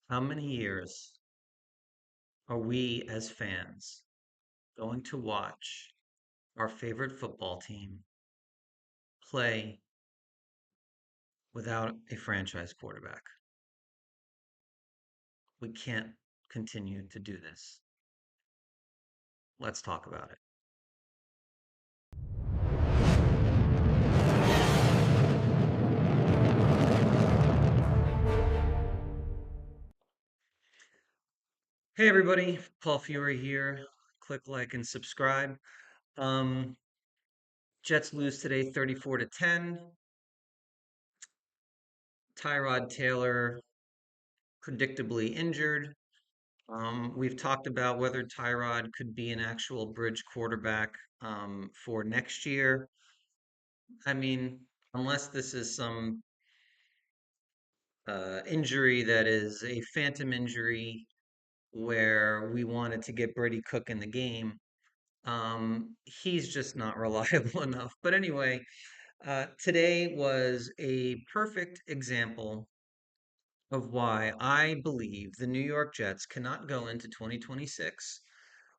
How many years are we as fans going to watch our favorite football team play without a franchise quarterback? We can't continue to do this. Let's talk about it. Hey everybody, Paul Fury here. Click like and subscribe. Um, Jets lose today 34 to 10. Tyrod Taylor predictably injured. We've talked about whether Tyrod could be an actual bridge quarterback for next year. I mean, unless this is some injury that is a phantom injury where we wanted to get Brady Cook in the game, he's just not reliable enough. But anyway, today was a perfect example of why I believe the New York Jets cannot go into 2026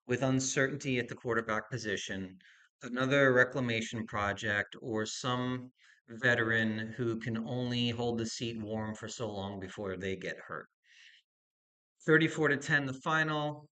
with uncertainty at the quarterback position, another reclamation project, or some veteran who can only hold the seat warm for so long before they get hurt. 34 to 10 the final.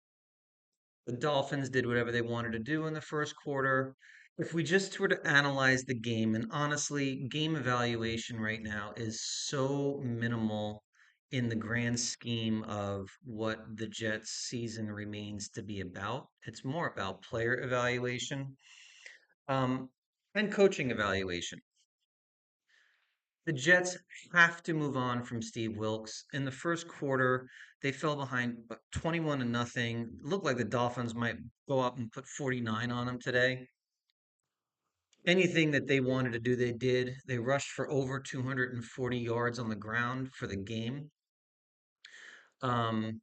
The Dolphins did whatever they wanted to do in the first quarter. If we just were to analyze the game, and honestly, game evaluation right now is so minimal in the grand scheme of what the Jets season remains to be about. It's more about player evaluation um, and coaching evaluation. The Jets have to move on from Steve Wilkes. In the first quarter, they fell behind 21 to nothing. Looked like the Dolphins might go up and put 49 on them today. Anything that they wanted to do, they did. They rushed for over 240 yards on the ground for the game. Um,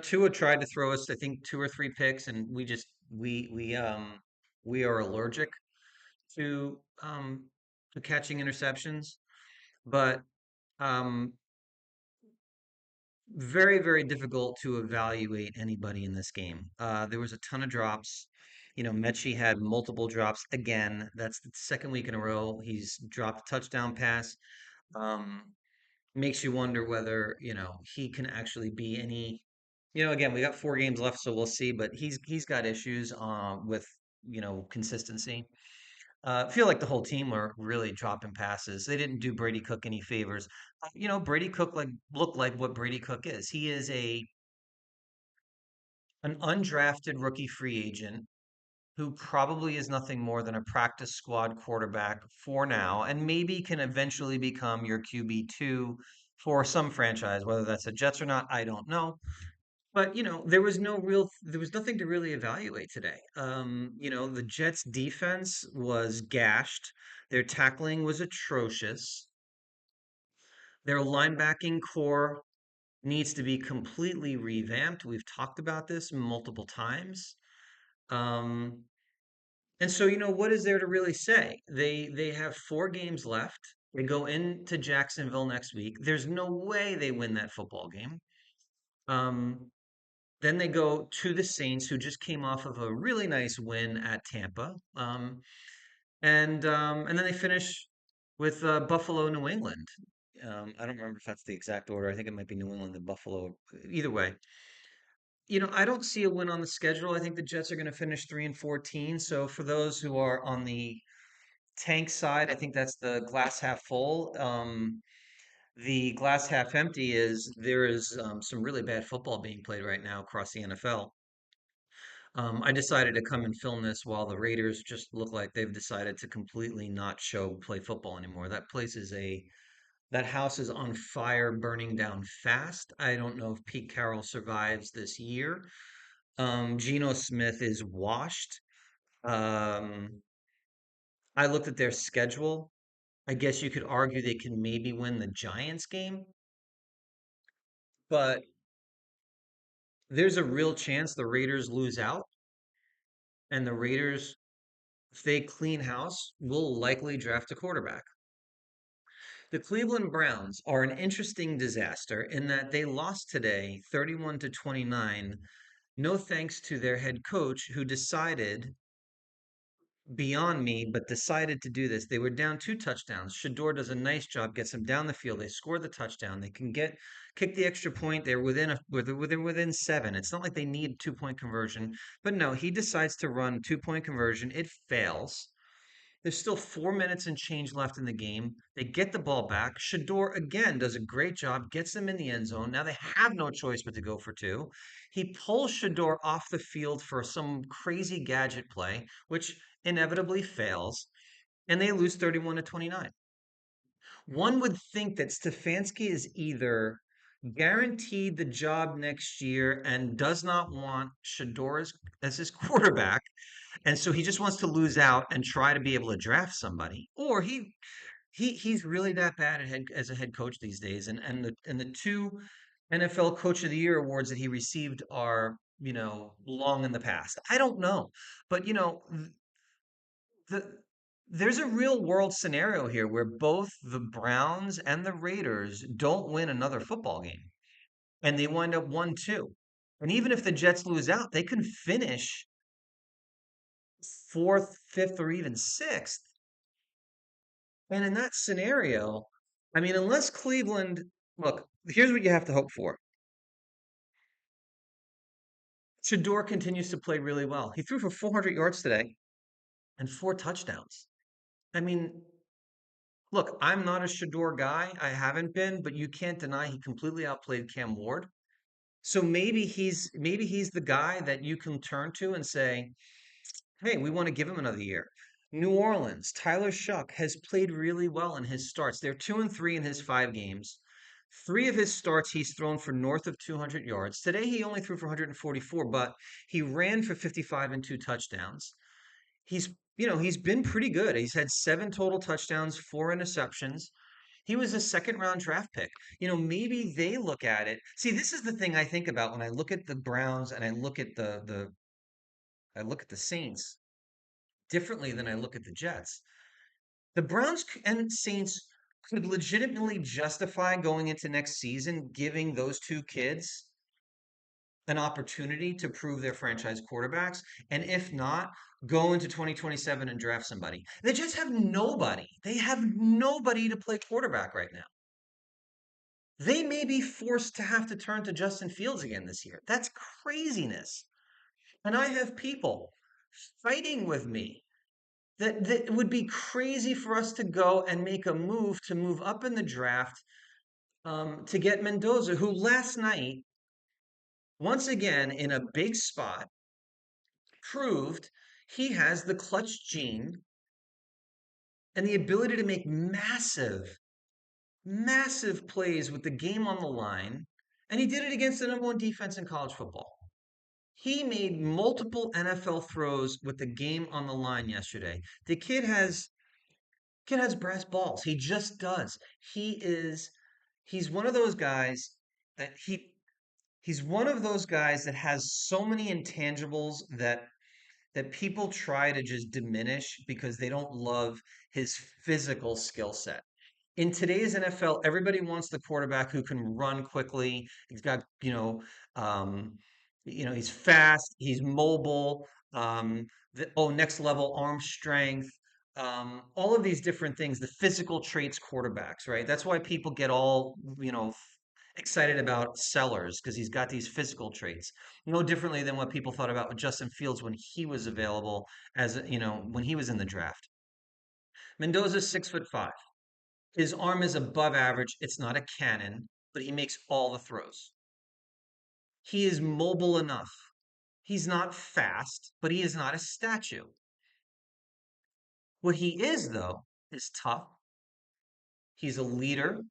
Tua tried to throw us, I think, two or three picks, and we are allergic to catching interceptions. But um, very, very difficult to evaluate anybody in this game. There was a ton of drops. Mechie had multiple drops again. That's the second week in a row he's dropped a touchdown pass. Um, Makes you wonder whether, he can actually be any, again, we got 4 games left, so we'll see, but he's got issues with, consistency. I feel like the whole team were really dropping passes. They didn't do Brady Cook any favors. Brady Cook looked like what Brady Cook is. He is a an undrafted rookie free agent who probably is nothing more than a practice squad quarterback for now, and maybe can eventually become your QB2 for some franchise, whether that's the Jets or not, I don't know. But there was nothing to really evaluate today. The Jets defense was gashed. Their tackling was atrocious. Their linebacking core needs to be completely revamped. We've talked about this multiple times. Um, and so, what is there to really say? They have 4 games left. They go into Jacksonville next week. There's no way they win that football game. Um, Then they go to the Saints, who just came off of a really nice win at Tampa. And then they finish with Buffalo, New England. I don't remember if that's the exact order. I think it might be New England and Buffalo. Either way, I don't see a win on the schedule. I think the Jets are going to finish 3-14. So for those who are on the tank side, I think that's the glass half full. The glass half empty is there is some really bad football being played right now across the NFL. I decided to come and film this while the Raiders just look like they've decided to completely not play football anymore. That house is on fire, burning down fast. I don't know if Pete Carroll survives this year. Geno Smith is washed. Um, I looked at their schedule. I guess you could argue they can maybe win the Giants game, but there's a real chance the Raiders lose out, and the Raiders, if they clean house, will likely draft a quarterback. The Cleveland Browns are an interesting disaster in that they lost today 31 to 29. No thanks to their head coach who decided beyond me, but decided to do this. They were down two touchdowns. Shador does a nice job, gets them down the field. They score the touchdown. They can get kick the extra point. They're within seven. It's not like they need 2 point conversion, but no, he decides to run 2 point conversion. It fails. There's still 4 minutes and change left in the game. They get the ball back. Shador again does a great job, gets them in the end zone. Now they have no choice but to go for two. He pulls Shador off the field for some crazy gadget play, which inevitably fails, and they lose 31 to 29. One would think that Stefanski is either guaranteed the job next year and does not want Shador as his quarterback, and so he just wants to lose out and try to be able to draft somebody, or he's really that bad as a head coach these days. And the two NFL Coach of the Year awards that he received are, long in the past. I don't know, but the there's a real world scenario here where both the Browns and the Raiders don't win another football game, and they wind up 1-2. And even if the Jets lose out, they can finish fourth, fifth, or even sixth. And in that scenario, I mean, unless Cleveland, look, here's what you have to hope for. Shador continues to play really well. He threw for 400 yards today and four touchdowns. I mean, look, I'm not a Shador guy. I haven't been, but you can't deny he completely outplayed Cam Ward. So maybe he's the guy that you can turn to and say, hey, we want to give him another year. New Orleans, Tyler Shuck has played really well in his starts. They're 2-3 in his 5 games. Three of his starts, he's thrown for north of 200 yards. Today, he only threw for 144, but he ran for 55 and two touchdowns. He's been pretty good. He's had seven total touchdowns, four interceptions. He was a second round draft pick. Maybe they look at it. See, this is the thing I think about when I look at the Browns and I look at the Saints differently than I look at the Jets. The Browns and Saints could legitimately justify going into next season giving those two kids an opportunity to prove their franchise quarterbacks. And if not, go into 2027 and draft somebody. They just have nobody. They have nobody to play quarterback right now. They may be forced to have to turn to Justin Fields again this year. That's craziness. And I have people fighting with me that would be crazy for us to go and make a move to move up in the draft, to get Mendoza, who last night, once again, in a big spot, proved he has the clutch gene and the ability to make massive, massive plays with the game on the line. And he did it against the number one defense in college football. He made multiple NFL throws with the game on the line yesterday. The kid has brass balls. He just does. He's one of those guys that he's one of those guys that has so many intangibles that people try to just diminish because they don't love his physical skill set. In today's NFL, everybody wants the quarterback who can run quickly. He's got, he's fast, he's mobile, next level arm strength, all of these different things, the physical traits quarterbacks, right? That's why people get all, excited about Sellers because he's got these physical traits. No differently than what people thought about with Justin Fields when he was available when he was in the draft. Mendoza's 6'5". His arm is above average. It's not a cannon, but he makes all the throws. He is mobile enough. He's not fast, but he is not a statue. What he is, though, is tough. He's a leader.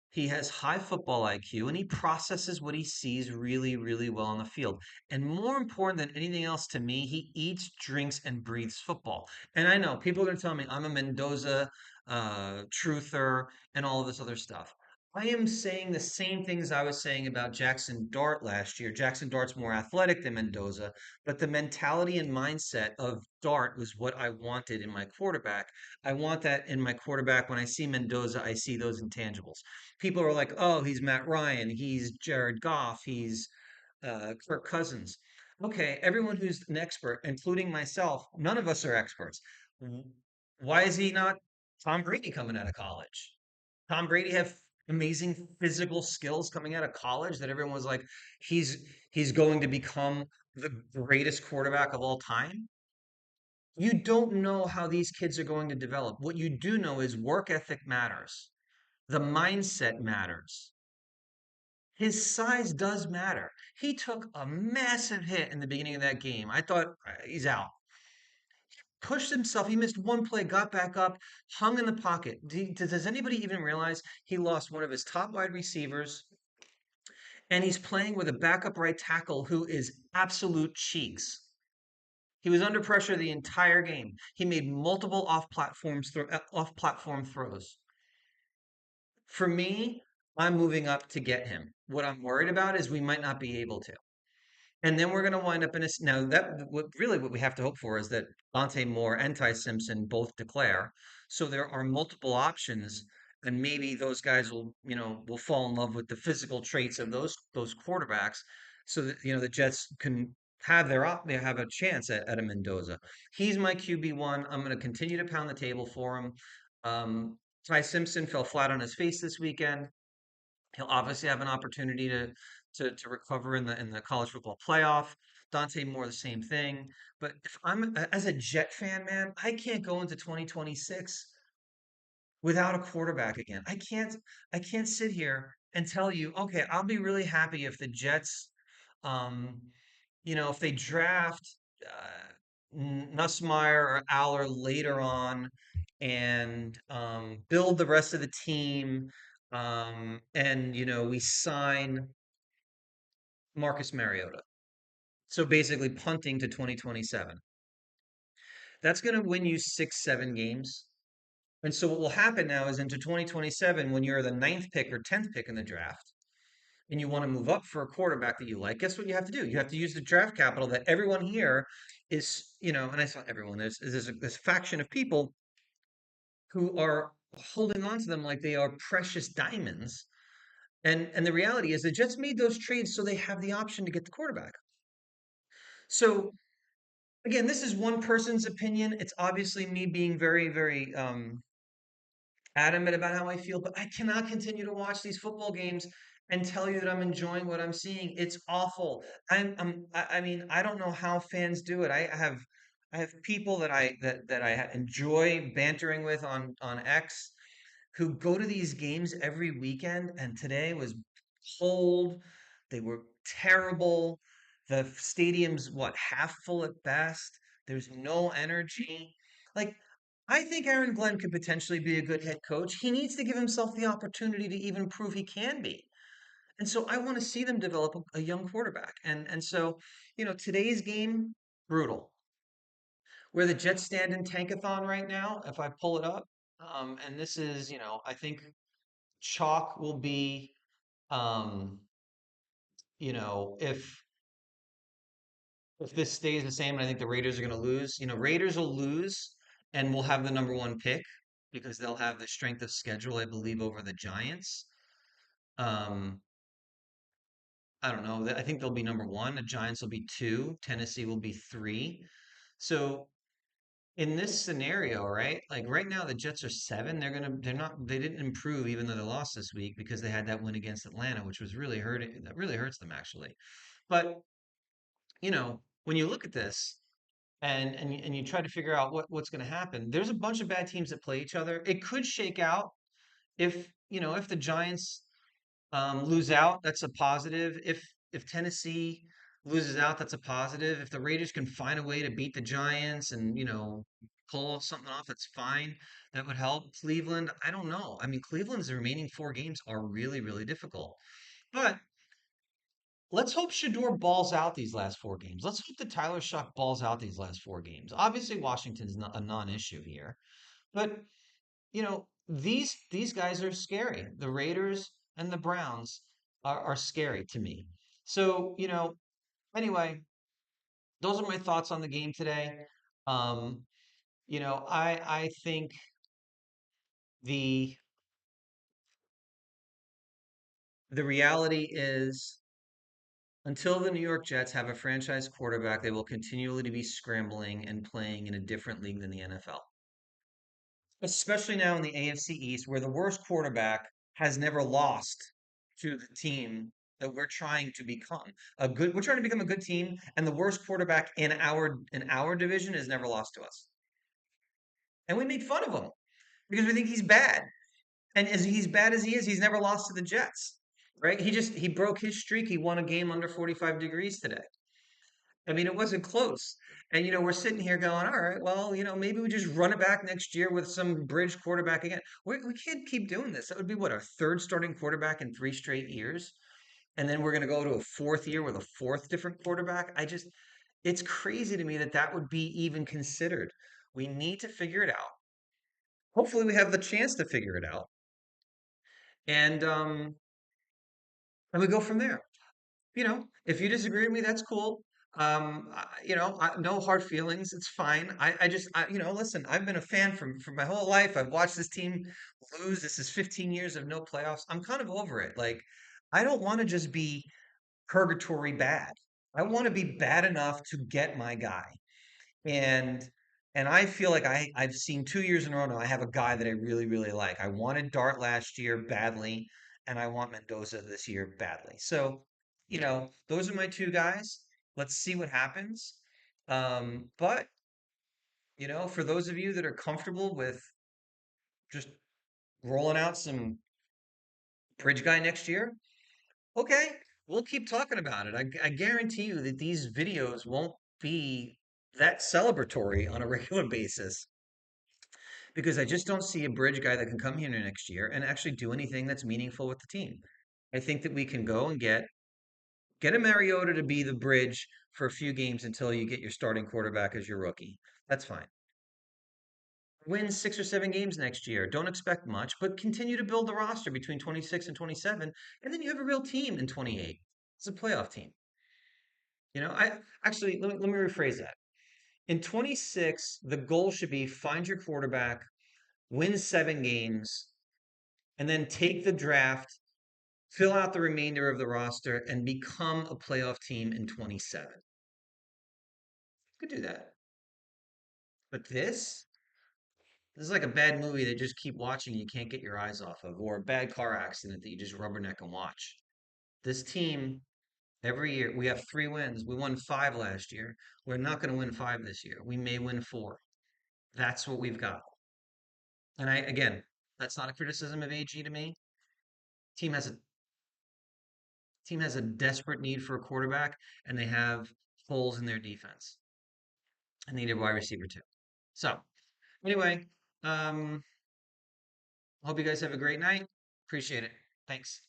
He has high football IQ and he processes what he sees really, really well on the field. And more important than anything else to me, he eats, drinks, and breathes football. And I know people are going to tell me I'm a Mendoza truther and all of this other stuff. I am saying the same things I was saying about Jackson Dart last year. Jackson Dart's more athletic than Mendoza, but the mentality and mindset of Dart was what I wanted in my quarterback. I want that in my quarterback. When I see Mendoza, I see those intangibles. People are like, oh, he's Matt Ryan, he's Jared Goff, he's Kirk Cousins. Okay, everyone who's an expert, including myself, none of us are experts. W- Why is he not Tom Brady coming out of college? Tom Brady have amazing physical skills coming out of college that everyone was like, he's going to become the greatest quarterback of all time. You don't know how these kids are going to develop. What you do know is work ethic matters. The mindset matters. His size does matter. He took a massive hit in the beginning of that game. I thought he's out. Pushed himself. He missed one play, got back up, hung in the pocket. Does anybody even realize he lost one of his top wide receivers and he's playing with a backup right tackle who is absolute cheeks? He was under pressure the entire game. He made multiple off platform throws. For me, I'm moving up to get him. What I'm worried about is we might not be able to. And then we're going to wind up in a now that what we have to hope for is that Dante Moore and Ty Simpson both declare. So there are multiple options, and maybe those guys will fall in love with the physical traits of those quarterbacks, so that the Jets can they have a chance at a Mendoza. He's my QB1. I'm going to continue to pound the table for him. Ty Simpson fell flat on his face this weekend. He'll obviously have an opportunity to recover in the college football playoff. Dante Moore, the same thing. But if I'm as a Jet fan, man, I can't go into 2026 without a quarterback again. I can't sit here and tell you, okay, I'll be really happy if the Jets, um, if they draft Nussmeier or Aller later on and build the rest of the team, and we sign Marcus Mariota. So basically punting to 2027. That's going to win you 6, 7 games. And so what will happen now is into 2027, when you're the ninth pick or 10th pick in the draft, and you want to move up for a quarterback that you like, guess what you have to do? You have to use the draft capital that everyone here and I saw everyone, there's a faction of people who are holding on to them like they are precious diamonds. And the reality is the Jets made those trades so they have the option to get the quarterback. So again, this is one person's opinion. It's obviously me being very, very adamant about how I feel, but I cannot continue to watch these football games and tell you that I'm enjoying what I'm seeing. It's awful. I mean, I don't know how fans do it. I have people that I enjoy bantering with on X who go to these games every weekend, and today was cold. They were terrible. The stadium's what, half full at best. There's no energy. Like, I think Aaron Glenn could potentially be a good head coach. He needs to give himself the opportunity to even prove he can be. And so I want to see them develop a young quarterback. And so, today's game, brutal. Where the Jets stand in Tankathon right now, if I pull it up, and this is, I think chalk will be, um, if this stays the same, and I think the Raiders are going to lose, Raiders will lose and we'll have the number one pick because they'll have the strength of schedule, I believe, over the Giants. Um, I don't know. I think they'll be number one. The Giants will be two. Tennessee will be three. So in this scenario, right? Like right now, the Jets are seven. They didn't improve even though they lost this week because they had that win against Atlanta, which was really hurting. That really hurts them actually. But when you look at this and you try to figure out what's going to happen, there's a bunch of bad teams that play each other. It could shake out if the Giants lose out, that's a positive. If Tennessee loses out, that's a positive. If the Raiders can find a way to beat the Giants and pull something off, that's fine. That would help. Cleveland, I don't know. I mean, Cleveland's remaining 4 games are really, really difficult. But let's hope Shador balls out these last 4 games. Let's hope that Tyler Shuck balls out these last 4 games. Obviously, Washington's not a non-issue here, but these guys are scary. The Raiders. and the Browns are scary to me. So, anyway, those are my thoughts on the game today. Um, I think the the reality is until the New York Jets have a franchise quarterback, they will continually to be scrambling and playing in a different league than the NFL. Especially now in the AFC East, where the worst quarterback has never lost to the team that we're trying to become. We're trying to become a good team, and the worst quarterback in our division has never lost to us. And we make fun of him because we think he's bad. And as he's bad as he is, he's never lost to the Jets. Right? He broke his streak. He won a game under 45 degrees today. I mean, it wasn't close. And, we're sitting here going, all right, well, maybe we just run it back next year with some bridge quarterback again. We can't keep doing this. That would be what, our third starting quarterback in 3 straight years? And then we're going to go to a fourth year with a fourth different quarterback. It's crazy to me that that would be even considered. We need to figure it out. Hopefully, we have the chance to figure it out. And we go from there. If you disagree with me, that's cool. No hard feelings. It's fine. Listen, I've been a fan for my whole life. I've watched this team lose. This is 15 years of no playoffs. I'm kind of over it. Like, I don't want to just be purgatory bad. I want to be bad enough to get my guy. And and I feel like I've seen 2 years in a row now. I have a guy that I really, really like. I wanted Dart last year badly, and I want Mendoza this year badly. So, those are my two guys. Let's see what happens. But, for those of you that are comfortable with just rolling out some bridge guy next year, okay, we'll keep talking about it. I guarantee you that these videos won't be that celebratory on a regular basis because I just don't see a bridge guy that can come here next year and actually do anything that's meaningful with the team. I think that we can go and get a Mariota to be the bridge for a few games until you get your starting quarterback as your rookie. That's fine. Win 6 or 7 games next year. Don't expect much, but continue to build the roster between 26 and 27, and then you have a real team in 28. It's a playoff team. I actually let me rephrase that. In 26, the goal should be find your quarterback, win 7 games, and then take the draft, fill out the remainder of the roster, and become a playoff team in 27. Could do that. But this is like a bad movie that you just keep watching and you can't get your eyes off of, or a bad car accident that you just rubberneck and watch. This team, every year, we have 3 wins. We won 5 last year. We're not going to win 5 this year. We may win 4. That's what we've got. And again, that's not a criticism of AG to me. Team has a team has a desperate need for a quarterback, and they have holes in their defense. And they need a wide receiver too. So anyway, hope you guys have a great night. Appreciate it. Thanks.